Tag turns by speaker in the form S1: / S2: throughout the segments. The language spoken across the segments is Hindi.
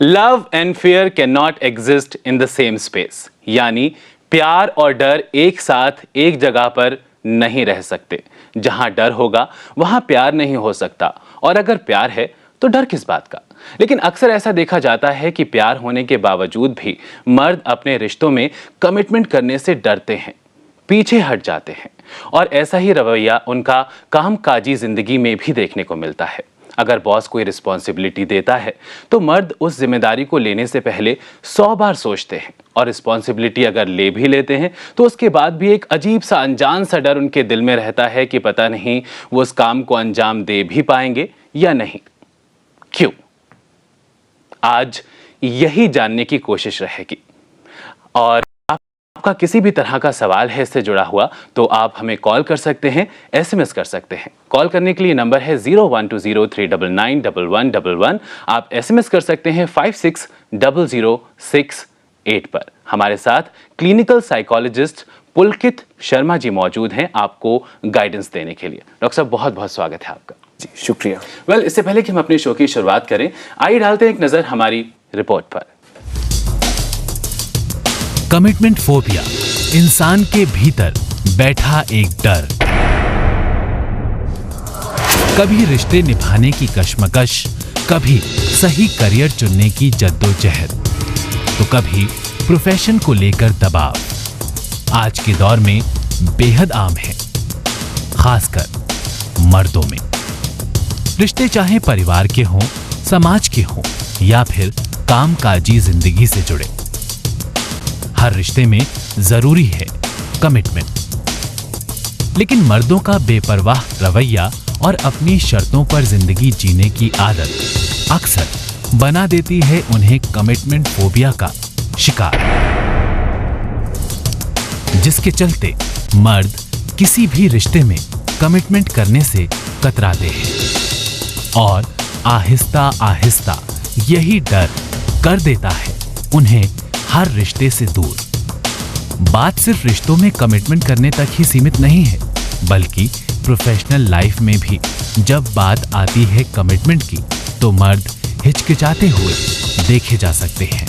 S1: Love and fear can not exist in the same space, यानी प्यार और डर एक साथ एक जगह पर नहीं रह सकते। जहां डर होगा वहां प्यार नहीं हो सकता, और अगर प्यार है तो डर किस बात का। लेकिन अक्सर ऐसा देखा जाता है कि प्यार होने के बावजूद भी मर्द अपने रिश्तों में कमिटमेंट करने से डरते हैं, पीछे हट जाते हैं, और ऐसा ही रवैया उनका कामकाजी जिंदगी में भी देखने को मिलता है। अगर बॉस कोई रिस्पॉन्सिबिलिटी देता है तो मर्द उस जिम्मेदारी को लेने से पहले 100 बार सोचते हैं, और रिस्पॉन्सिबिलिटी अगर ले भी लेते हैं तो उसके बाद भी एक अजीब सा अनजान सा डर उनके दिल में रहता है कि पता नहीं वो उस काम को अंजाम दे भी पाएंगे या नहीं। क्यों? आज यही जानने की कोशिश रहेगी, और आपका किसी भी तरह का सवाल है इससे जुड़ा हुआ तो आप हमें कॉल कर सकते हैं, SMS कर सकते हैं। कॉल करने के लिए नंबर है 0120399111। आप SMS कर सकते हैं 560068 पर। हमारे साथ क्लिनिकल साइकोलॉजिस्ट पुलकित शर्मा जी मौजूद हैं आपको गाइडेंस देने के लिए। डॉक्टर साहब, बहुत बहुत स्वागत है आपका।
S2: जी शुक्रिया।
S1: इससे पहले कि हम अपने शो की शुरुआत करें, आइए डालते हैं एक नजर हमारी रिपोर्ट पर।
S3: कमिटमेंट फोबिया इंसान के भीतर बैठा एक डर, कभी रिश्ते निभाने की कश्मकश, कभी सही करियर चुनने की जद्दोजहद, तो कभी प्रोफेशन को लेकर दबाव आज के दौर में बेहद आम है, खासकर मर्दों में। रिश्ते चाहे परिवार के हों, समाज के हों या फिर कामकाजी जिंदगी से जुड़े, हर रिश्ते में जरूरी है कमिटमेंट। लेकिन मर्दों का बेपरवाह रवैया और अपनी शर्तों पर जिंदगी जीने की आदत अक्सर बना देती है उन्हें कमिटमेंट फोबिया का शिकार, जिसके चलते मर्द किसी भी रिश्ते में कमिटमेंट करने से कतराते हैं, और आहिस्ता आहिस्ता यही डर कर देता है उन्हें हर रिश्ते से दूर। बात सिर्फ रिश्तों में कमिटमेंट करने तक ही सीमित नहीं है, बल्कि प्रोफेशनल लाइफ में भी जब बात आती है कमिटमेंट की तो मर्द हिचकिचाते हुए देखे जा सकते हैं।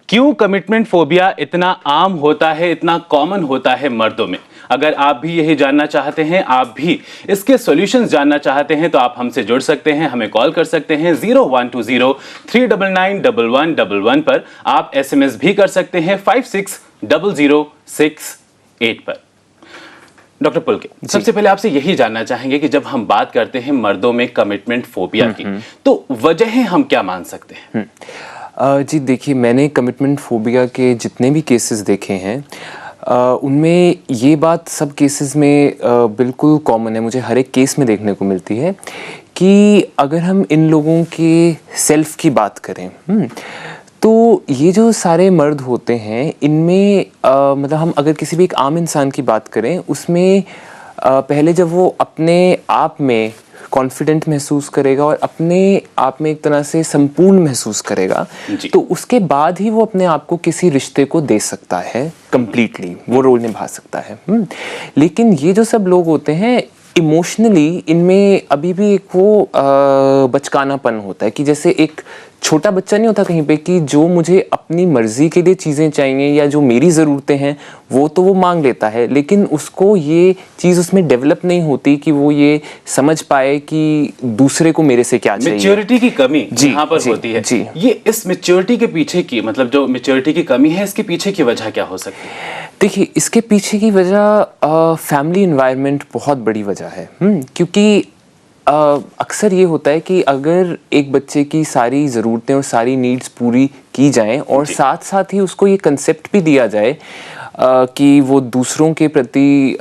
S1: क्यों कमिटमेंट फोबिया इतना आम होता है, इतना कॉमन होता है मर्दों में? अगर आप भी यही जानना चाहते हैं, आप भी इसके सॉल्यूशंस जानना चाहते हैं तो आप हमसे जुड़ सकते हैं, हमें कॉल कर सकते हैं 0120399111 पर। आप SMS भी कर सकते हैं 560068 पर। डॉक्टर पुलकित, सबसे पहले आपसे यही जानना चाहेंगे कि जब हम बात करते हैं मर्दों में कमिटमेंट फोबिया की, तो वजहें हम क्या मान सकते हैं?
S2: जी देखिए, मैंने कमिटमेंट फोबिया के जितने भी केसेस देखे हैं उनमें ये बात सब केसेस में बिल्कुल कॉमन है, मुझे हर एक केस में देखने को मिलती है कि अगर हम इन लोगों के सेल्फ की बात करें तो ये जो सारे मर्द होते हैं इनमें मतलब हम अगर किसी भी एक आम इंसान की बात करें उसमें पहले जब वो अपने आप में कॉन्फिडेंट महसूस करेगा और अपने आप में एक तरह से संपूर्ण महसूस करेगा तो उसके बाद ही वो अपने आप को किसी रिश्ते को दे सकता है, कंप्लीटली वो रोल निभा सकता है। लेकिन ये जो सब लोग होते हैं इमोशनली इनमें अभी भी एक वो बचकानापन होता है कि जैसे एक छोटा बच्चा नहीं होता कहीं पे कि जो मुझे अपनी मर्जी के लिए चीज़ें चाहिए या जो मेरी ज़रूरतें हैं वो तो वो मांग लेता है, लेकिन उसको ये चीज़ उसमें डेवलप नहीं होती कि वो ये समझ पाए कि दूसरे को मेरे से क्या चाहिए।
S1: मैच्योरिटी की कमी यहाँ पर होती है। ये इस मैच्योरिटी के पीछे की मतलब जो मैच्योरिटी की कमी है इसके पीछे की वजह क्या हो सकती है?
S2: देखिए, इसके पीछे की वजह फैमिली एनवायरनमेंट बहुत बड़ी वजह है, क्योंकि अक्सर ये होता है कि अगर एक बच्चे की सारी ज़रूरतें और सारी नीड्स पूरी की जाएं और साथ साथ ही उसको ये कंसेप्ट भी दिया जाए कि वो दूसरों के प्रति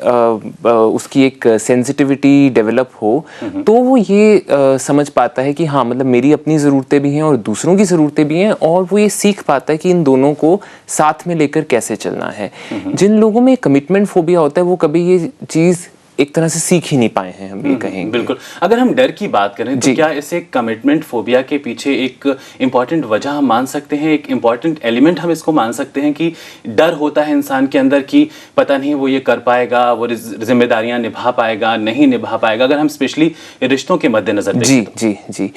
S2: उसकी एक सेंसिटिविटी डेवलप हो, तो वो ये समझ पाता है कि हाँ मतलब मेरी अपनी ज़रूरतें भी हैं और दूसरों की ज़रूरतें भी हैं, और वो ये सीख पाता है कि इन दोनों को साथ में लेकर कैसे चलना है। जिन लोगों में कमिटमेंट फोबिया होता है वो कभी ये चीज़ एक तरह से सीख ही नहीं पाए हैं, हम ये कहेंगे।
S1: बिल्कुल। अगर हम डर की बात करें तो
S2: जी।
S1: क्या इसे कमिटमेंट फोबिया के पीछे एक इम्पॉर्टेंट वजह हम मान सकते हैं, एक इम्पॉर्टेंट एलिमेंट हम इसको मान सकते हैं कि डर होता है इंसान के अंदर कि पता नहीं वो ये कर पाएगा, वो जिम्मेदारियां निभा पाएगा, नहीं निभा पाएगा, अगर हम स्पेशली रिश्तों के मद्देनजर देखें?
S2: जी जी जी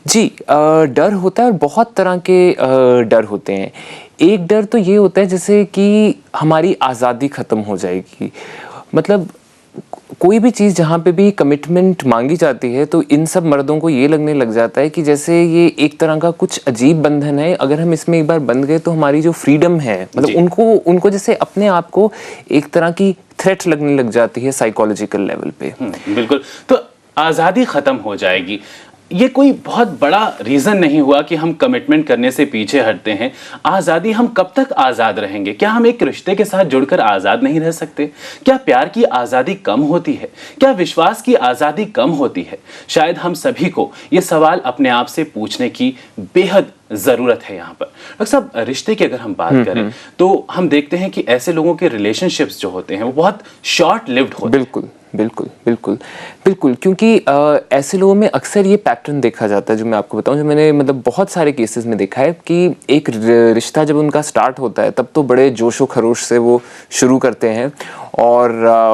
S2: जी। डर होता है और बहुत तरह के डर होते हैं। एक डर तो ये होता है जैसे कि हमारी आज़ादी ख़त्म हो जाएगी। मतलब कोई भी चीज़ जहाँ पे भी कमिटमेंट मांगी जाती है तो इन सब मर्दों को ये लगने लग जाता है कि जैसे ये एक तरह का कुछ अजीब बंधन है, अगर हम इसमें एक बार बंध गए तो हमारी जो फ्रीडम है, मतलब उनको जैसे अपने आप को एक तरह की थ्रेट लगने लग जाती है साइकोलॉजिकल लेवल पे।
S1: बिल्कुल। तो आज़ादी ख़त्म हो जाएगी, ये कोई बहुत बड़ा रीज़न नहीं हुआ कि हम कमिटमेंट करने से पीछे हटते हैं। आज़ादी, हम कब तक आज़ाद रहेंगे? क्या हम एक रिश्ते के साथ जुड़कर आज़ाद नहीं रह सकते? क्या प्यार की आज़ादी कम होती है? क्या विश्वास की आज़ादी कम होती है? शायद हम सभी को ये सवाल अपने आप से पूछने की बेहद ज़रूरत है यहाँ पर। डॉक्टर साहब, रिश्ते की अगर हम बात करें तो हम देखते हैं कि ऐसे लोगों के रिलेशनशिप्स जो होते हैं वो बहुत शॉर्ट लिव्ड होते हैं।
S2: बिल्कुल बिल्कुल बिल्कुल बिल्कुल, क्योंकि ऐसे लोगों में अक्सर ये पैटर्न देखा जाता है, जो मैं आपको बताऊं, जो मैंने मतलब बहुत सारे केसेस में देखा है कि एक रिश्ता जब उनका स्टार्ट होता है तब तो बड़े जोशो खरोश से वो शुरू करते हैं और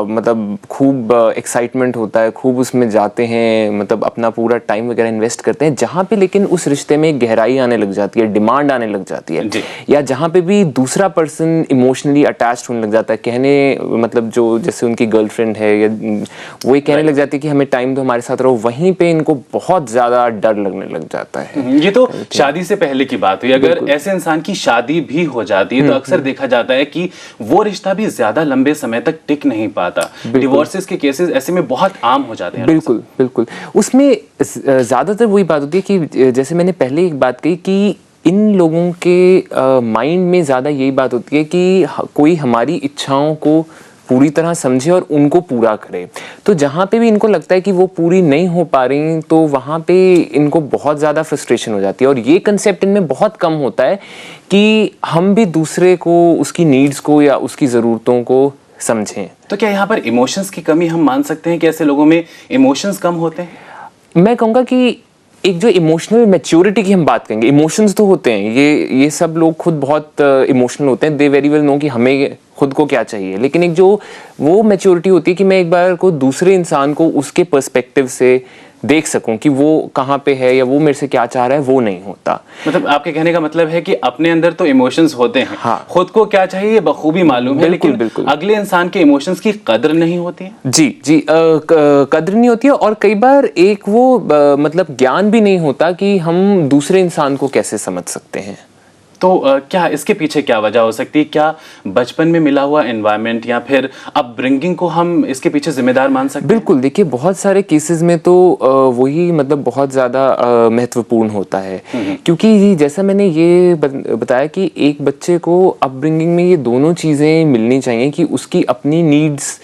S2: मतलब खूब एक्साइटमेंट होता है, खूब उसमें जाते हैं, मतलब अपना पूरा टाइम वगैरह इन्वेस्ट करते हैं। जहाँ पे लेकिन उस रिश्ते में गहराई आने लग जाती है, डिमांड आने लग जाती है, या जहाँ पे भी दूसरा पर्सन इमोशनली अटैच्ड होने लग जाता है, कहने मतलब जो जैसे उनकी गर्लफ्रेंड है या वो ये कहने लग जाती है कि हमें टाइम दो, हमारे साथ रहो, वहीं पे इनको बहुत ज्यादा डर लगने लग जाता है।
S1: ये तो शादी से पहले की बात हुई। अगर ऐसे इंसान की शादी भी हो जाती है तो अक्सर देखा जाता है कि वो रिश्ता भी ज्यादा लंबे समय तक टिक नहीं पाता। डिवोर्सेस के केसेस ऐसे में बहुत आम हो जाते हैं।
S2: बिल्कुल बिल्कुल। उसमें ज्यादातर वही बात होती है कि जैसे मैंने पहले एक बात कही कि इन लोगों के माइंड में ज्यादा यही बात होती है कि कोई हमारी इच्छाओं को पूरी तरह समझे और उनको पूरा करे। तो जहाँ पे भी इनको लगता है कि वो पूरी नहीं हो पा रही तो वहाँ पे इनको बहुत ज़्यादा फ्रस्ट्रेशन हो जाती है। और ये कंसेप्ट इनमें बहुत कम होता है कि हम भी दूसरे को उसकी नीड्स को या उसकी ज़रूरतों को समझें।
S1: तो क्या यहाँ पर इमोशंस की कमी हम मान सकते हैं कि ऐसे लोगों में इमोशंस कम होते हैं?
S2: मैं कहूँगा कि एक जो इमोशनल मैच्योरिटी की हम बात करेंगे, इमोशंस तो होते हैं, ये सब लोग खुद बहुत इमोशनल होते हैं, दे वेरी वेल नो कि हमें खुद को क्या चाहिए, लेकिन एक जो वो मैच्योरिटी होती है कि मैं एक बार को दूसरे इंसान को उसके पर्सपेक्टिव से देख सकूं कि वो कहाँ पे है या वो मेरे से क्या चाह रहा है, वो नहीं होता।
S1: मतलब आपके कहने का मतलब है कि अपने अंदर तो इमोशंस होते हैं,
S2: हाँ।
S1: खुद को क्या चाहिए ये बखूबी मालूम है, लेकिन अगले इंसान के इमोशंस की कदर नहीं होती है।
S2: जी जी, कदर नहीं होती है और कई बार एक वो मतलब ज्ञान भी नहीं होता कि हम दूसरे इंसान को कैसे समझ सकते हैं।
S1: तो क्या इसके पीछे क्या वजह हो सकती है? क्या बचपन में मिला हुआ एनवायरनमेंट या फिर अपब्रिंगिंग को हम इसके पीछे जिम्मेदार मान सकते हैं?
S2: बिल्कुल, देखिए बहुत सारे केसेस में तो वही मतलब बहुत ज़्यादा महत्वपूर्ण होता है, क्योंकि जैसा मैंने ये बताया कि एक बच्चे को अपब्रिंगिंग में ये दोनों चीज़ें मिलनी चाहिए कि उसकी अपनी नीड्स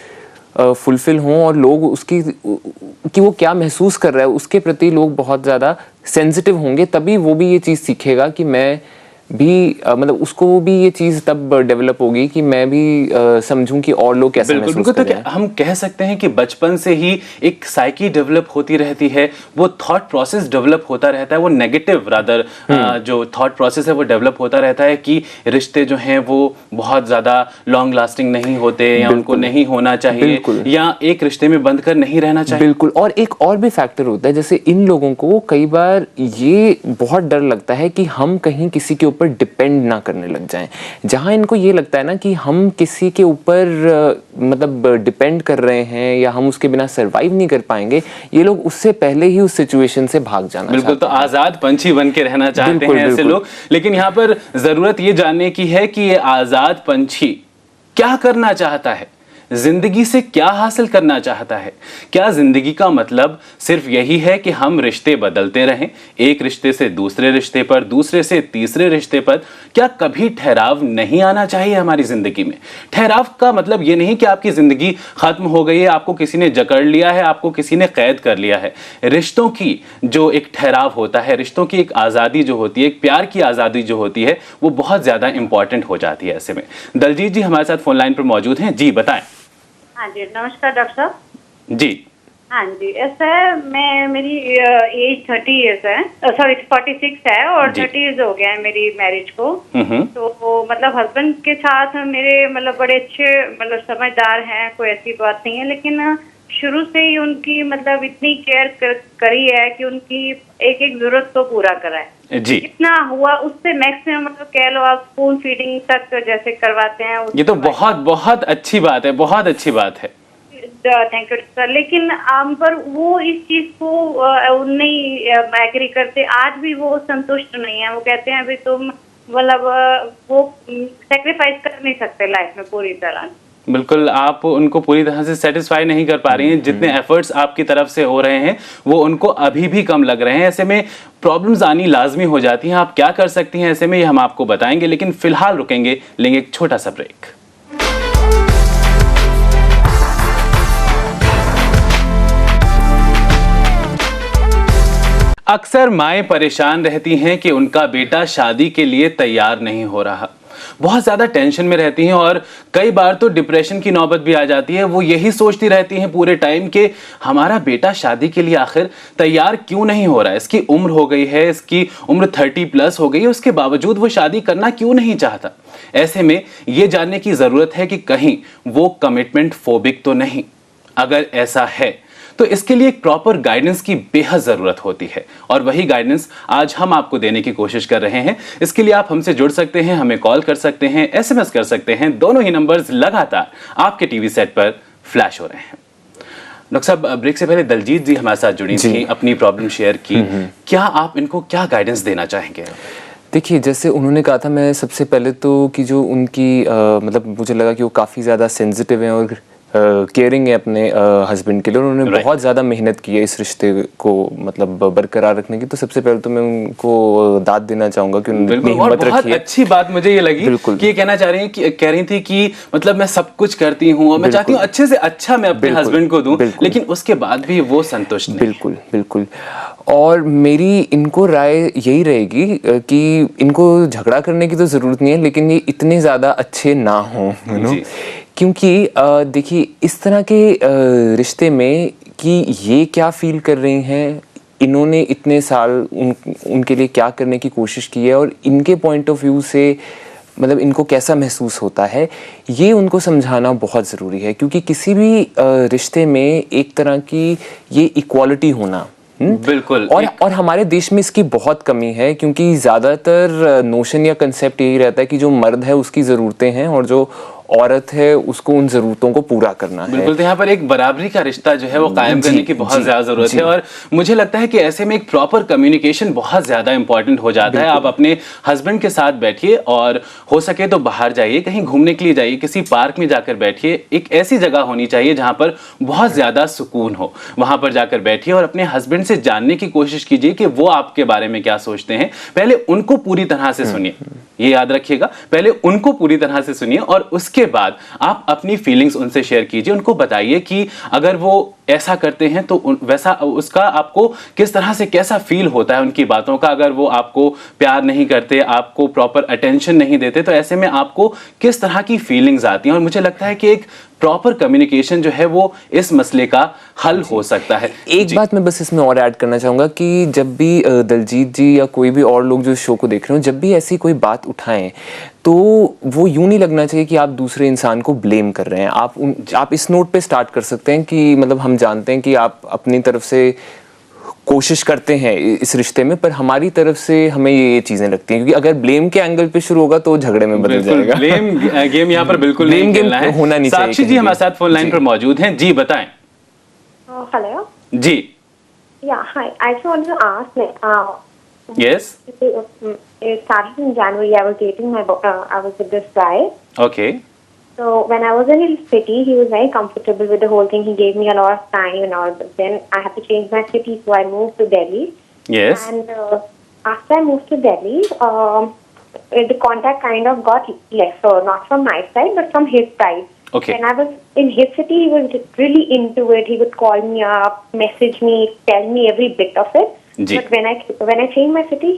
S2: फुलफिल हों और लोग उसकी कि वो क्या महसूस कर रहा है उसके प्रति लोग बहुत ज़्यादा सेंसिटिव होंगे, तभी वो भी ये चीज़ सीखेगा कि मैं भी मतलब उसको भी ये चीज़ तब डेवलप होगी कि मैं भी समझूं कि और लोग कैसे महसूस कर रहे हैं।
S1: तो हम कह सकते हैं कि बचपन से ही एक साइकी डेवलप होती रहती है, वो थॉट प्रोसेस डेवलप होता रहता है, वो नेगेटिव रादर जो थॉट प्रोसेस है वो डेवलप होता रहता है कि रिश्ते जो हैं वो बहुत ज़्यादा लॉन्ग लास्टिंग नहीं होते या उनको नहीं होना चाहिए या एक रिश्ते में बंद कर नहीं रहना चाहिए।
S2: बिल्कुल। और एक और भी फैक्टर होता है, जैसे इन लोगों को कई बार ये बहुत डर लगता है कि हम कहीं किसी के ऊपर डिपेंड ना करने लग जाएं। जहां इनको ये लगता है ना कि हम किसी के ऊपर मतलब डिपेंड कर रहे हैं या हम उसके बिना सरवाइव नहीं कर पाएंगे, ये लोग उससे पहले ही उस सिचुएशन से भाग जाना चाहते हैं।
S1: बिल्कुल, तो आजाद पंछी बन के रहना चाहते हैं ऐसे लोग। लेकिन यहाँ पर जरूरत ये जानने की है कि ये आजाद पंछी क्या करना चाहता है, जिंदगी से क्या हासिल करना चाहता है। क्या जिंदगी का मतलब सिर्फ यही है कि हम रिश्ते बदलते रहें, एक रिश्ते से दूसरे रिश्ते पर, दूसरे से तीसरे रिश्ते पर? क्या कभी ठहराव नहीं आना चाहिए हमारी जिंदगी में? ठहराव का मतलब ये नहीं कि आपकी जिंदगी खत्म हो गई है, आपको किसी ने जकड़ लिया है, आपको किसी ने कैद कर लिया है। रिश्तों की जो एक ठहराव होता है, रिश्तों की एक आज़ादी जो होती है, एक प्यार की आज़ादी जो होती है, वो बहुत ज़्यादा इंपॉर्टेंट हो जाती है। ऐसे में दलजीत जी हमारे साथ फोन लाइन पर मौजूद हैं। जी बताएं।
S4: हाँ जी, नमस्कार डॉक्टर साहब।
S1: जी।
S4: हाँ जी, ऐसा है, मेरी एज 30 ईयर्स है, सॉरी 46 है, और
S1: जी।
S4: 30 ईयर्स हो गया है मेरी मैरिज को।
S1: हम्म।
S4: तो मतलब हस्बैंड के साथ मेरे मतलब बड़े अच्छे, मतलब समझदार हैं, कोई ऐसी बात नहीं है, लेकिन शुरू से ही उनकी मतलब इतनी केयर करी है कि उनकी एक एक जरूरत को पूरा करा है।
S1: जी।
S4: जितना हुआ उससे मैक्सिमम, मतलब कह लो आप, स्पून फीडिंग तक जैसे करवाते हैं।
S1: ये तो बहुत बहुत अच्छी बात है, बहुत अच्छी बात है।
S4: Thank you sir. लेकिन पर वो इस चीज को नहीं एग्री करते, आज भी वो संतुष्ट नहीं है। वो कहते हैं अभी तुम मतलब वो सेक्रीफाइस कर नहीं सकते लाइफ में पूरी तरह।
S1: बिल्कुल, आप उनको पूरी तरह से सेटिस्फाई नहीं कर पा रही हैं। जितने एफर्ट्स आपकी तरफ से हो रहे हैं वो उनको अभी भी कम लग रहे हैं। ऐसे में प्रॉब्लम्स आनी लाजमी हो जाती हैं। आप क्या कर सकती हैं ऐसे में, ये हम आपको बताएंगे, लेकिन फिलहाल रुकेंगे, लेंगे एक छोटा सा ब्रेक। अक्सर माएं परेशान रहती हैं कि उनका बेटा शादी के लिए तैयार नहीं हो रहा। बहुत ज़्यादा टेंशन में रहती हैं और कई बार तो डिप्रेशन की नौबत भी आ जाती है। वो यही सोचती रहती हैं पूरे टाइम कि हमारा बेटा शादी के लिए आखिर तैयार क्यों नहीं हो रहा है। इसकी उम्र हो गई है, इसकी उम्र 30+ हो गई है, उसके बावजूद वो शादी करना क्यों नहीं चाहता। ऐसे में ये जानने की ज़रूरत है कि कहीं वो कमिटमेंट फोबिक तो नहीं। अगर ऐसा है तो इसके लिए एक प्रॉपर गाइडेंस की बेहद ज़रूरत होती है, और वही गाइडेंस आज हम आपको देने की कोशिश कर रहे हैं। इसके लिए आप हमसे जुड़ सकते हैं, हमें कॉल कर सकते हैं, SMS कर सकते हैं। दोनों ही नंबर्स लगातार आपके टीवी सेट पर फ्लैश हो रहे हैं। डॉक्टर साहब, ब्रेक से पहले दलजीत जी हमारे साथ जुड़ी थी, अपनी प्रॉब्लम शेयर की। क्या आप इनको क्या गाइडेंस देना चाहेंगे?
S2: देखिए, जैसे उन्होंने कहा था, मैं सबसे पहले तो कि जो उनकी मतलब मुझे लगा कि वो काफ़ी ज़्यादा सेंसिटिव हैं और केयरिंग है अपने हस्बैंड के लिए। उन्होंने बहुत ज़्यादा मेहनत की है इस रिश्ते को मतलब बरकरार रखने की। तो सबसे पहले तो मैं उनको दाद देना चाहूँगा कि उन्होंने इतनी हिम्मत रखी है।
S1: अच्छी बात मुझे ये लगी कि ये कहना चाह रही हैं कि कह रही थी कि मतलब मैं सब कुछ करती हूँ और मैं चाहती हूँ अच्छे से अच्छा मैं अपने हस्बैंड को दूँ, लेकिन उसके बाद भी वो संतुष्ट नहीं।
S2: बिल्कुल बिल्कुल। और मेरी इनको राय यही रहेगी कि इनको झगड़ा करने की तो ज़रूरत नहीं है, लेकिन ये इतने ज़्यादा अच्छे ना हों, क्योंकि देखिए इस तरह के रिश्ते में कि ये क्या फील कर रही हैं, इन्होंने इतने साल उनके लिए क्या करने की कोशिश की है, और इनके पॉइंट ऑफ व्यू से मतलब इनको कैसा महसूस होता है, ये उनको समझाना बहुत ज़रूरी है। क्योंकि किसी भी रिश्ते में एक तरह की ये इक्वालिटी होना
S1: बिल्कुल,
S2: और हमारे देश में इसकी बहुत कमी है, क्योंकि ज़्यादातर नोशन या कंसेप्ट यही रहता है कि जो मर्द है उसकी ज़रूरतें हैं और जो औरत है उसको उन जरूरतों को पूरा करना है।
S1: बिल्कुल, तो यहाँ पर एक बराबरी का रिश्ता जो है वो कायम करने की बहुत ज्यादा जरूरत है, और मुझे लगता है कि ऐसे में एक प्रॉपर कम्युनिकेशन बहुत ज्यादा इंपॉर्टेंट हो जाता है। आप अपने हस्बैंड के साथ बैठिए और हो सके तो बाहर जाइए, कहीं घूमने के लिए जाइए, किसी पार्क में जाकर बैठिए। एक ऐसी जगह होनी चाहिए जहाँ पर बहुत ज्यादा सुकून हो, वहां पर जाकर बैठिए और अपने हस्बैंड से जानने की कोशिश कीजिए कि वो आपके बारे में क्या सोचते हैं। पहले उनको पूरी तरह से सुनिए, ये याद रखिएगा, पहले उनको पूरी तरह से सुनिए और उसके बाद आप अपनी फीलिंग्स उनसे शेयर कीजिए। उनको बताइए कि अगर वो ऐसा करते हैं तो वैसा उसका आपको किस तरह से कैसा फील होता है उनकी बातों का। अगर वो आपको प्यार नहीं करते, आपको प्रॉपर अटेंशन नहीं देते, तो ऐसे में आपको किस तरह की फीलिंग्स आती हैं। और मुझे लगता है कि एक प्रॉपर कम्युनिकेशन जो है वो इस मसले का हल हो सकता है।
S2: एक बात मैं बस इसमें और ऐड करना चाहूँगा कि जब भी दलजीत जी या कोई भी और लोग जो इस शो को देख रहे हो, जब भी ऐसी कोई बात उठाएं तो वो यूं नहीं लगना चाहिए कि आप दूसरे इंसान को ब्लेम कर रहे हैं। आप इस नोट पे स्टार्ट कर सकते हैं कि मतलब हम जानते हैं कि आप अपनी तरफ से कोशिश करते हैं इस रिश्ते में, पर हमारी तरफ से हमें ये चीजें लगती हैं, क्योंकि अगर ब्लेम के एंगल पे शुरू होगा तो झगड़े में बदल जाएगा।
S1: ब्लेम गेम यहाँ पर बिल्कुल नहीं खेलना है,
S2: होना नहीं चाहिए।
S1: साक्षी जी हमारे साथ फोन लाइन पर मौजूद हैं, जी बताएं।
S4: हेलो
S1: जी।
S4: Yeah, hi. I just wanted to ask,
S1: Yes.
S4: It started in January. I was dating I was with this guy.
S1: Okay.
S4: So when I was in his city, he was very comfortable with the whole thing. He gave me a lot of time and all. But then I had to change my city, so I moved to Delhi.
S1: Yes.
S4: And after I moved to Delhi, the contact kind of got lesser, not from my side, but from his side.
S1: Okay.
S4: When I was in his city, he was really into it. He would call me up, message me, tell me every bit of it.
S1: जी.
S4: But when I changed my city,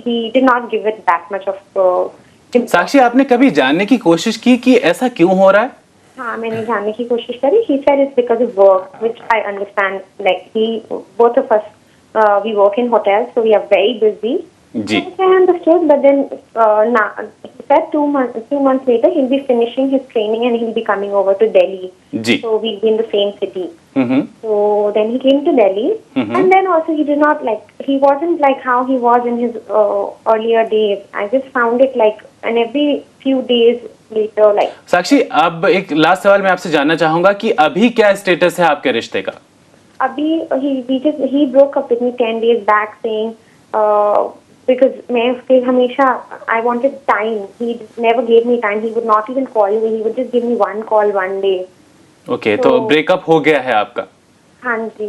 S4: he did not give it that much of.
S1: साक्षी, आपने कभी जानने की कोशिश की कि ऐसा क्यों हो रहा है?
S5: हाँ, मैंने जानने की कोशिश करी. He said it's because of work, which I understand. Like both of us, we work in hotels, so we are very busy.
S1: Ji.
S5: Which I understood, but then he said 2 months later he'll be finishing his training and he'll be coming over to Delhi.
S1: Ji.
S5: So we'll be in the same city.
S1: Hmm.
S5: So then he came to Delhi, and then also he did not he wasn't like how he was in his earlier days. I just found it and every few days later
S1: साक्षी, अब एक लास्ट सवाल मैं आपसे जानना चाहूंगा कि अभी क्या स्टेटस है आपके रिश्ते का?
S5: अभी he broke up with me 10 days back saying because मैं उसके हमेशा I wanted time. He never gave me time. He would not even call me. He would just give me one call one day.
S1: Okay, तो ब्रेकअप हो गया है आपका?
S5: हाँ जी.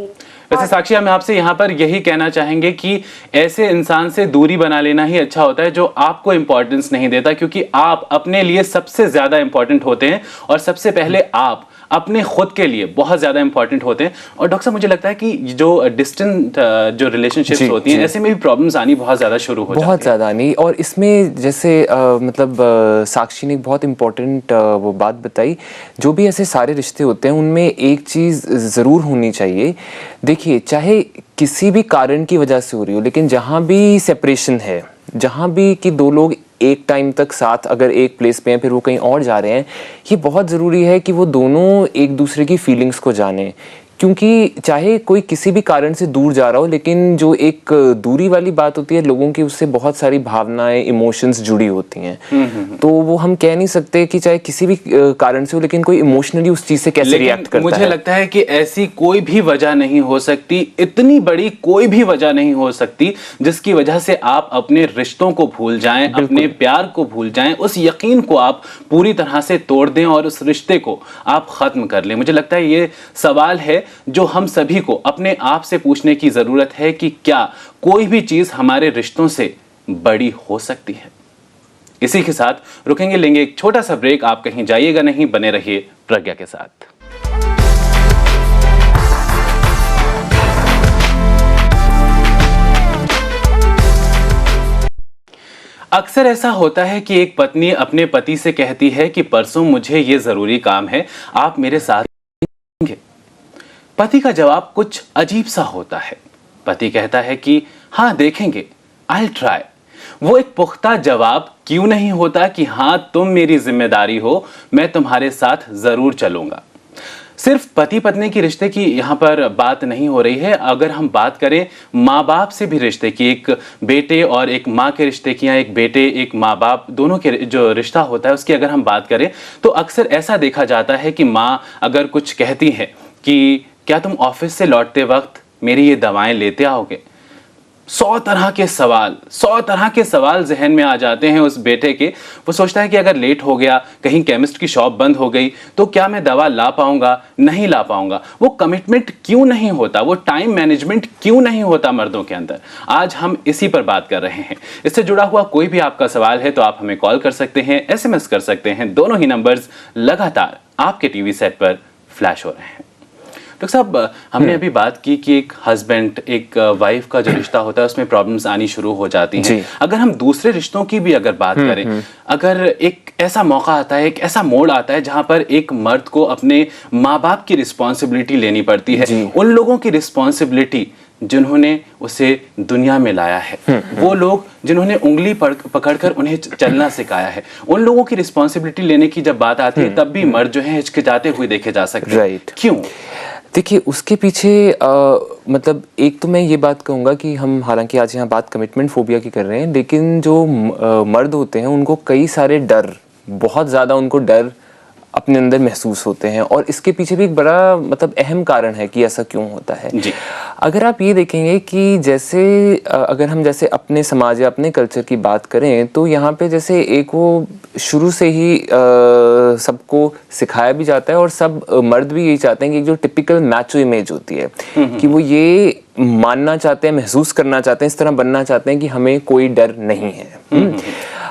S1: वैसे साक्षी, हम आपसे यहाँ पर यही कहना चाहेंगे कि ऐसे इंसान से दूरी बना लेना ही अच्छा होता है जो आपको इंपॉर्टेंस नहीं देता, क्योंकि आप अपने लिए सबसे ज्यादा इंपॉर्टेंट होते हैं और सबसे पहले आप अपने खुद के लिए बहुत ज्यादा इंपॉर्टेंट होते हैं. और डॉक्टर साहब, मुझे लगता है कि जो डिस्टेंट जो रिलेशनशिप्स होती हैं, ऐसे में भी प्रॉब्लम्स आनी बहुत ज्यादा शुरू हो जाती है.
S2: बहुत ज़्यादा आनी. और इसमें जैसे साक्षी ने एक बहुत इम्पोर्टेंट वो बात बताई. जो भी ऐसे सारे रिश्ते होते हैं उनमें एक चीज़ ज़रूर होनी चाहिए. देखिए, चाहे किसी भी कारण की वजह से हो रही हो, लेकिन जहाँ भी सेपरेशन है, जहाँ भी कि दो लोग एक टाइम तक साथ अगर एक प्लेस पे हैं फिर वो कहीं और जा रहे हैं, ये बहुत ज़रूरी है कि वो दोनों एक दूसरे की फीलिंग्स को जानें. क्योंकि चाहे कोई किसी भी कारण से दूर जा रहा हो, लेकिन जो एक दूरी वाली बात होती है, लोगों की उससे बहुत सारी भावनाएं, इमोशंस जुड़ी होती हैं. तो वो हम कह नहीं सकते कि चाहे किसी भी कारण से हो, लेकिन कोई इमोशनली उस चीज से कैसे रिएक्ट करता है.
S1: मुझे लगता है कि ऐसी कोई भी वजह नहीं हो सकती, इतनी बड़ी कोई भी वजह नहीं हो सकती जिसकी वजह से आप अपने रिश्तों को भूल जाएं, अपने प्यार को भूल जाएं, उस यकीन को आप पूरी तरह से तोड़ दें और उस रिश्ते को आप खत्म कर लें. मुझे लगता है ये सवाल है जो हम सभी को अपने आप से पूछने की जरूरत है कि क्या कोई भी चीज हमारे रिश्तों से बड़ी हो सकती है. इसी के साथ रुकेंगे, लेंगे एक छोटा सा ब्रेक. आप कहीं जाइएगा नहीं, बने रहिए प्रज्ञा के साथ. अक्सर ऐसा होता है कि एक पत्नी अपने पति से कहती है कि परसों मुझे ये जरूरी काम है, आप मेरे साथ रहेंगे. पति का जवाब कुछ अजीब सा होता है. पति कहता है कि हाँ देखेंगे, आई ट्राई. वो एक पुख्ता जवाब क्यों नहीं होता कि हाँ तुम मेरी जिम्मेदारी हो, मैं तुम्हारे साथ जरूर चलूंगा. सिर्फ पति पत्नी की रिश्ते की यहाँ पर बात नहीं हो रही है. अगर हम बात करें माँ बाप से भी रिश्ते की, एक बेटे और एक माँ के रिश्ते की, या एक बेटे एक माँ बाप दोनों के जो रिश्ता होता है उसकी अगर हम बात करें, तो अक्सर ऐसा देखा जाता है कि माँ अगर कुछ कहती है कि क्या तुम ऑफिस से लौटते वक्त मेरी ये दवाएं लेते आओगे, 100 तरह के सवाल जहन में आ जाते हैं उस बेटे के. वो सोचता है कि अगर लेट हो गया, कहीं केमिस्ट की शॉप बंद हो गई, तो क्या मैं दवा ला पाऊंगा, नहीं ला पाऊंगा. वो कमिटमेंट क्यों नहीं होता, वो टाइम मैनेजमेंट क्यों नहीं होता मर्दों के अंदर. आज हम इसी पर बात कर रहे हैं. इससे जुड़ा हुआ कोई भी आपका सवाल है तो आप हमें कॉल कर सकते हैं, SMS कर सकते हैं. दोनों ही नंबर्स लगातार आपके टीवी सेट पर फ्लैश हो रहे हैं. डॉक्टर साहब, हमने अभी बात की कि एक हस्बैंड एक वाइफ का जो रिश्ता होता है उसमें प्रॉब्लम्स आनी शुरू हो जाती हैं. अगर हम दूसरे रिश्तों की भी अगर बात करें, अगर एक ऐसा मौका आता है, एक ऐसा मोड़ आता है जहां पर एक मर्द को अपने माँ बाप की रिस्पॉन्सिबिलिटी लेनी पड़ती है, उन लोगों की रिस्पॉन्सिबिलिटी जिन्होंने उसे दुनिया में लाया है, वो लोग जिन्होंने उंगली पकड़कर उन्हें चलना सिखाया है, उन लोगों की रिस्पॉन्सिबिलिटी लेने की जब बात आती है तब भी मर्द जो है हिचकिचाते हुए देखे जा सकते हैं. क्यों?
S2: देखिए, उसके पीछे मतलब एक तो मैं ये बात कहूँगा कि हम हालांकि आज यहाँ बात कमिटमेंट फोबिया की कर रहे हैं, लेकिन जो मर्द होते हैं उनको कई सारे डर, बहुत ज़्यादा उनको डर अपने अंदर महसूस होते हैं. और इसके पीछे भी एक बड़ा मतलब अहम कारण है कि ऐसा क्यों होता है. अगर आप ये देखेंगे कि जैसे अगर हम जैसे अपने समाज या अपने कल्चर की बात करें, तो यहाँ पे जैसे एक वो शुरू से ही सबको सिखाया भी जाता है और सब मर्द भी यही चाहते हैं कि जो टिपिकल मैचो इमेज होती है कि वो ये मानना चाहते हैं, महसूस करना चाहते हैं, इस तरह बनना चाहते हैं कि हमें कोई डर नहीं है.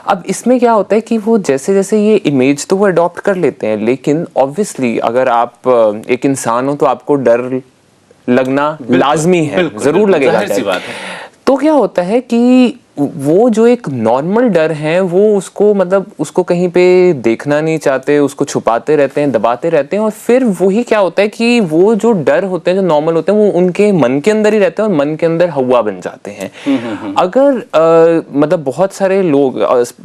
S2: अब इसमें क्या होता है कि वो जैसे जैसे ये इमेज तो वो अडॉप्ट कर लेते हैं, लेकिन ऑब्वियसली अगर आप एक इंसान हो तो आपको डर लगना लाजमी है, जरूर लगेगा.
S1: सी बात है.
S2: तो क्या होता है कि वो जो एक नॉर्मल डर है वो उसको मतलब उसको कहीं पे देखना नहीं चाहते, उसको छुपाते रहते हैं, दबाते रहते हैं, और फिर वही क्या होता है कि वो जो डर होते हैं, जो नॉर्मल होते हैं, वो उनके मन के अंदर ही रहते हैं और मन के अंदर हवा बन जाते हैं। अगर मतलब बहुत सारे लोग,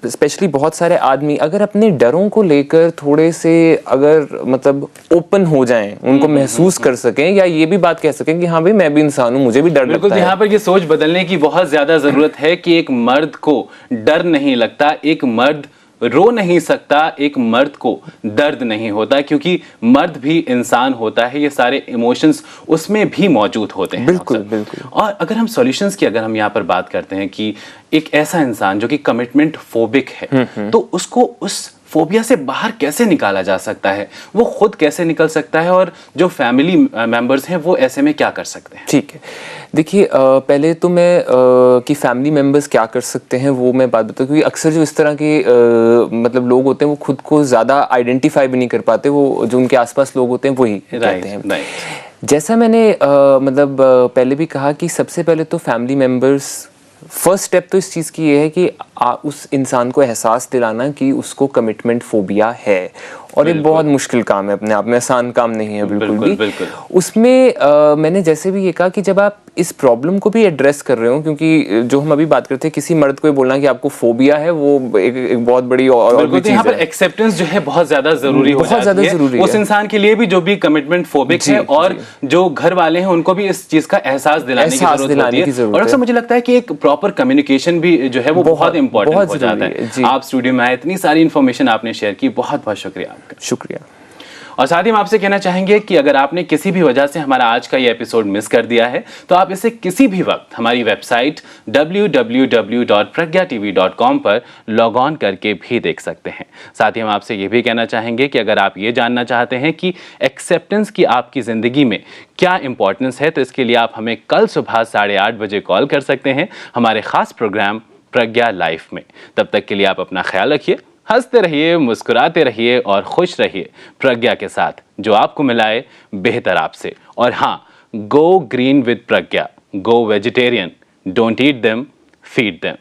S2: स्पेशली बहुत सारे आदमी अगर अपने डरों को लेकर थोड़े से अगर मतलब ओपन हो जाएं, उनको महसूस कर सकें, या ये भी बात कह सकें कि हाँ भाई मैं भी इंसान हूँ, मुझे भी डर
S1: बिल्कुल,
S2: लगता है।
S1: यहाँ पर ये सोच बदलने की बहुत ज्यादा जरूरत है कि एक मर्द को डर नहीं लगता, एक मर्द रो नहीं सकता, एक मर्द को दर्द नहीं होता, क्योंकि मर्द भी इंसान होता है, ये सारे इमोशंस उसमें भी मौजूद होते हैं।
S2: बिल्कुल,
S1: अक्सर।
S2: बिल्कुल।
S1: और अगर हम सॉल्यूशंस की अगर हम यहाँ पर बात करते हैं कि एक ऐसा इंसान जो कि कमिटमेंट फोबिक है, तो उसको उस फोबिया से बाहर कैसे निकाला जा सकता है, वो खुद कैसे निकल सकता है, और जो फैमिली मेंबर्स हैं वो ऐसे में क्या कर सकते हैं?
S2: ठीक है, देखिए पहले तो मैं कि फैमिली मेम्बर्स क्या कर सकते हैं वो मैं बात बताऊँ, क्योंकि अक्सर जो इस तरह के मतलब लोग होते हैं वो खुद को ज़्यादा आइडेंटिफाई भी नहीं कर पाते, वो जो उनके आसपास लोग होते हैं वही कहते हैं। जैसा मैंने मतलब पहले भी कहा कि सबसे पहले तो फैमिली मेम्बर्स, फर्स्ट स्टेप तो इस चीज़ की ये है कि उस इंसान को एहसास दिलाना कि उसको कमिटमेंट फोबिया है, और ये बहुत मुश्किल काम है, अपने आप में आसान काम नहीं है बिल्कुल भी। उसमें मैंने जैसे भी ये कहा कि जब आप इस प्रॉब्लम को भी एड्रेस कर रहे हो, क्योंकि जो हम अभी बात करते हैं किसी मर्द को बोलना कि आपको फोबिया है, वो एक बहुत बड़ी और भी चीज़ है।
S1: यहाँ पर एक्सेप्टेंस जो है बहुत ज्यादा जरूरी हो जाती है उस इंसान के लिए भी जो भी कमिटमेंट फोबिक है, और जो घर वाले हैं उनको भी इस चीज का एहसास दिलाने की जरूरत है। और अक्सर मुझे लगता है कि एक प्रॉपर कम्युनिकेशन भी जो है वो बहुत इंपॉर्टेंट हो जाता है। आप स्टूडियो में आए, इतनी सारी इन्फॉर्मेशन आपने शेयर की, बहुत बहुत शुक्रिया आपका।
S2: शुक्रिया।
S1: और साथ ही हम आपसे कहना चाहेंगे कि अगर आपने किसी भी वजह से हमारा आज का ये एपिसोड मिस कर दिया है, तो आप इसे किसी भी वक्त हमारी वेबसाइट www.pragyaTV.com पर लॉग ऑन करके भी देख सकते हैं। साथ ही हम आपसे ये भी कहना चाहेंगे कि अगर आप ये जानना चाहते हैं कि एक्सेप्टेंस की आपकी ज़िंदगी में क्या इंपॉर्टेंस है, तो इसके लिए आप हमें कल सुबह 8:30 बजे कॉल कर सकते हैं हमारे खास प्रोग्राम प्रज्ञा लाइफ में। तब तक के लिए आप अपना ख्याल रखिए, हंसते रहिए, मुस्कुराते रहिए और खुश रहिए प्रज्ञा के साथ, जो आपको मिलाए बेहतर आपसे। और हाँ, go green with Pragya, go vegetarian, don't eat them, feed them.